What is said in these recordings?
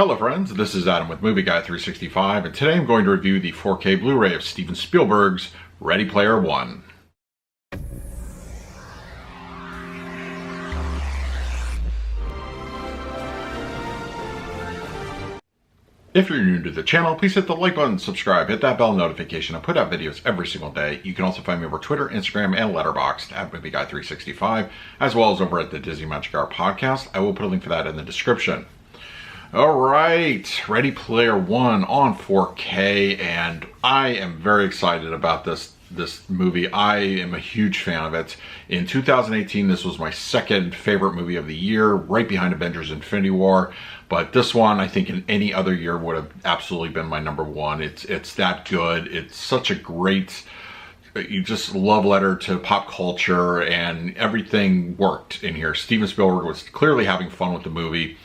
Hello friends, this is Adam with Movie Guy 365, and today I'm going to review the 4K Blu-ray of Steven Spielberg's Ready Player One. If you're new to the channel, please hit the like button, subscribe, hit that bell notification. I put out videos every single day. You can also find me over Twitter, Instagram, and Letterboxd at Movie Guy 365, as well as over at the Disney Magic Hour podcast. I will put a link for that in the description. All right, Ready Player One on 4K, and I am very excited about this movie. I am a huge fan of it. In 2018, this was my second favorite movie of the year, right behind Avengers Infinity War. But this one, I think in any other year would have absolutely been my number one. It's that good. It's such a great, you just love letter to pop culture, and everything worked in here. Steven Spielberg was clearly having fun with the movie.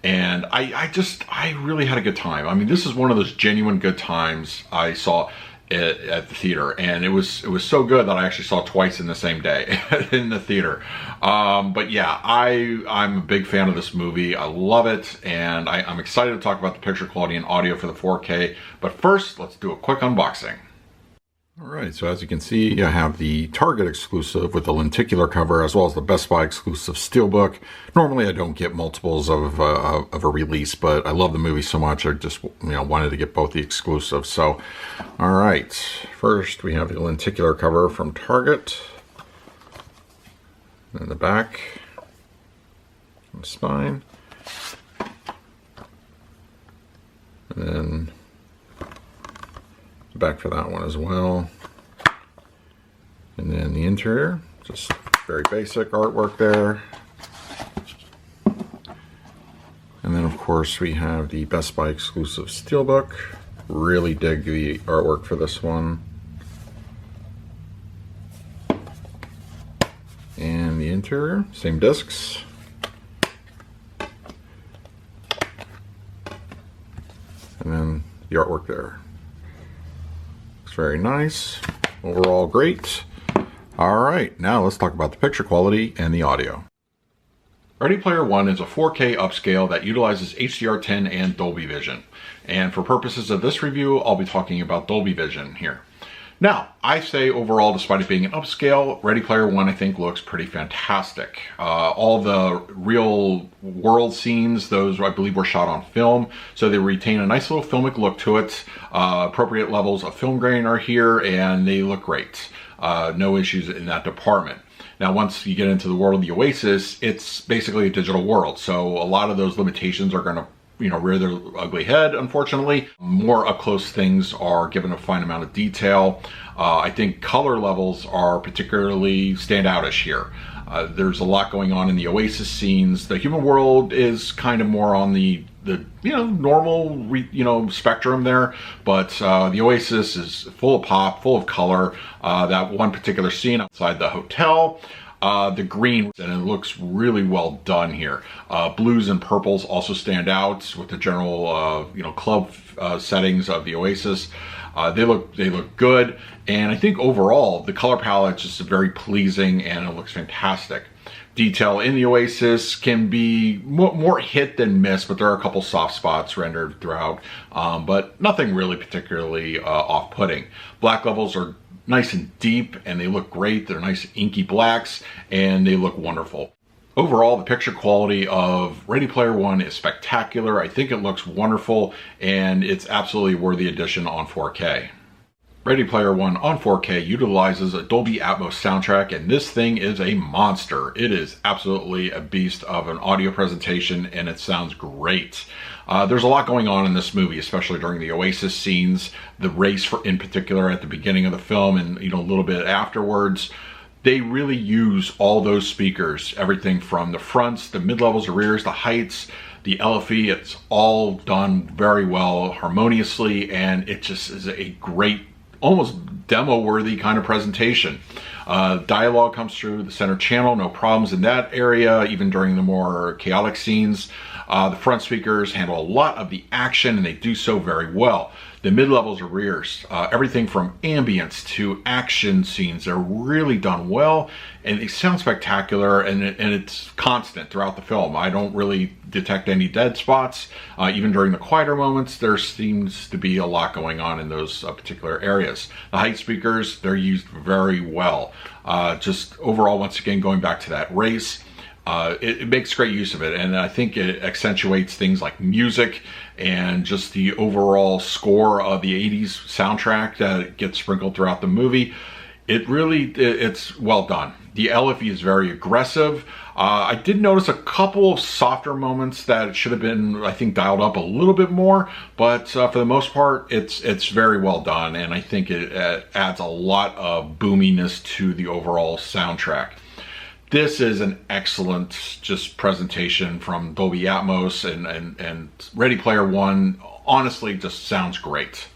And I really had a good time. I mean, this is one of those genuine good times I saw at the theater, and it was so good that I actually saw it twice in the same day in the theater. But yeah, I'm a big fan of this movie. I love it, and I'm excited to talk about the picture quality and audio for the 4K. But first, let's do a quick unboxing. All right, so as you can see, I have the Target exclusive with the lenticular cover, as well as the Best Buy exclusive steelbook. Normally, I don't get multiples of a release, but I love the movie so much, I just wanted to get both the exclusives. So, all right, first we have the lenticular cover from Target, and the back, the spine, and then back for that one as well. And then the interior, just very basic artwork there. And then of course we have the Best Buy exclusive steelbook. Really dig the artwork for this one. And the interior, same discs. And then the artwork there. Very nice. Overall great. All right, now let's talk about the picture quality and the audio. Ready Player One is a 4K upscale that utilizes HDR10 and Dolby Vision. And for purposes of this review, I'll be talking about Dolby Vision here. Now, I say overall, despite it being an upscale, Ready Player One I think looks pretty fantastic. All the real world scenes, those I believe were shot on film, so they retain a nice little filmic look to it. Appropriate levels of film grain are here, and they look great. No issues in that department. Now, once you get into the world of the Oasis, it's basically a digital world, so a lot of those limitations are going to rear their ugly head, unfortunately. More up-close things are given a fine amount of detail. I think color levels are particularly standoutish here. There's a lot going on in the Oasis scenes. The human world is kind of more on the normal spectrum there, but the Oasis is full of pop, full of color. That one particular scene outside the hotel, the green, and it looks really well done here. Blues and purples also stand out with the general club settings of the Oasis. They look good, and I think overall the color palette is just very pleasing and it looks fantastic. Detail in the Oasis can be more hit than miss, but there are a couple soft spots rendered throughout, but nothing really particularly off-putting. Black levels are nice and deep, and they look great. They're nice inky blacks, and they look wonderful. Overall, the picture quality of Ready Player One is spectacular. I think it looks wonderful, and it's absolutely a worthy addition on 4K. Ready Player One on 4K utilizes a Dolby Atmos soundtrack, and this thing is a monster. It is absolutely a beast of an audio presentation, and it sounds great. There's a lot going on in this movie, especially during the Oasis scenes, the race in particular at the beginning of the film, and a little bit afterwards. They really use all those speakers, everything from the fronts, the mid-levels, the rears, the heights, the LFE. It's all done very well, harmoniously, and it just is a great, almost demo-worthy kind of presentation. Dialogue comes through the center channel, no problems in that area, even during the more chaotic scenes. The front speakers handle a lot of the action, and they do so very well. The mid-levels or rears, everything from ambience to action scenes, they're really done well, and they sound spectacular, and it's constant throughout the film. I don't really detect any dead spots. Even during the quieter moments, there seems to be a lot going on in those particular areas. The height speakers, they're used very well. Just overall, once again, going back to that race, it makes great use of it, and I think it accentuates things like music and just the overall score of the 80s soundtrack that gets sprinkled throughout the movie. It's well done. The LFE is very aggressive. I did notice a couple of softer moments that should have been, I think, dialed up a little bit more, but for the most part, it's very well done, and I think it adds a lot of boominess to the overall soundtrack. This is an excellent just presentation from Dolby Atmos, and Ready Player One honestly just sounds great.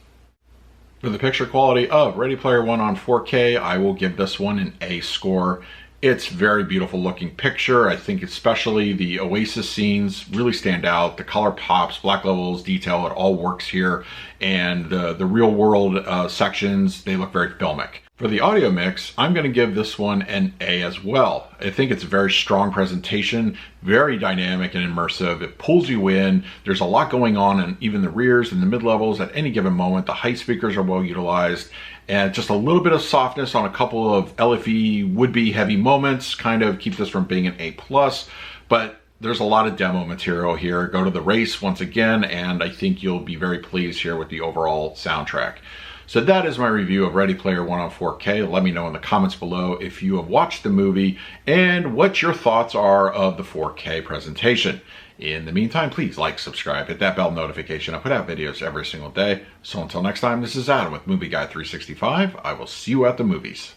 For the picture quality of Ready Player One on 4K, I will give this one an A score. It's very beautiful looking picture. I think especially the Oasis scenes really stand out. The color pops, black levels, detail, it all works here. And the real world sections, they look very filmic. For the audio mix, I'm going to give this one an A as well. I think it's a very strong presentation, very dynamic and immersive. It pulls you in. There's a lot going on in even the rears and the mid-levels at any given moment. The height speakers are well utilized, and just a little bit of softness on a couple of LFE would-be heavy moments kind of keep this from being an A+, but there's a lot of demo material here. Go to the race once again, and I think you'll be very pleased here with the overall soundtrack. So that is my review of Ready Player One on 4K. Let me know in the comments below if you have watched the movie and what your thoughts are of the 4K presentation. In the meantime, please like, subscribe, hit that bell notification. I put out videos every single day. So until next time, this is Adam with Movie Guy 365. I will see you at the movies.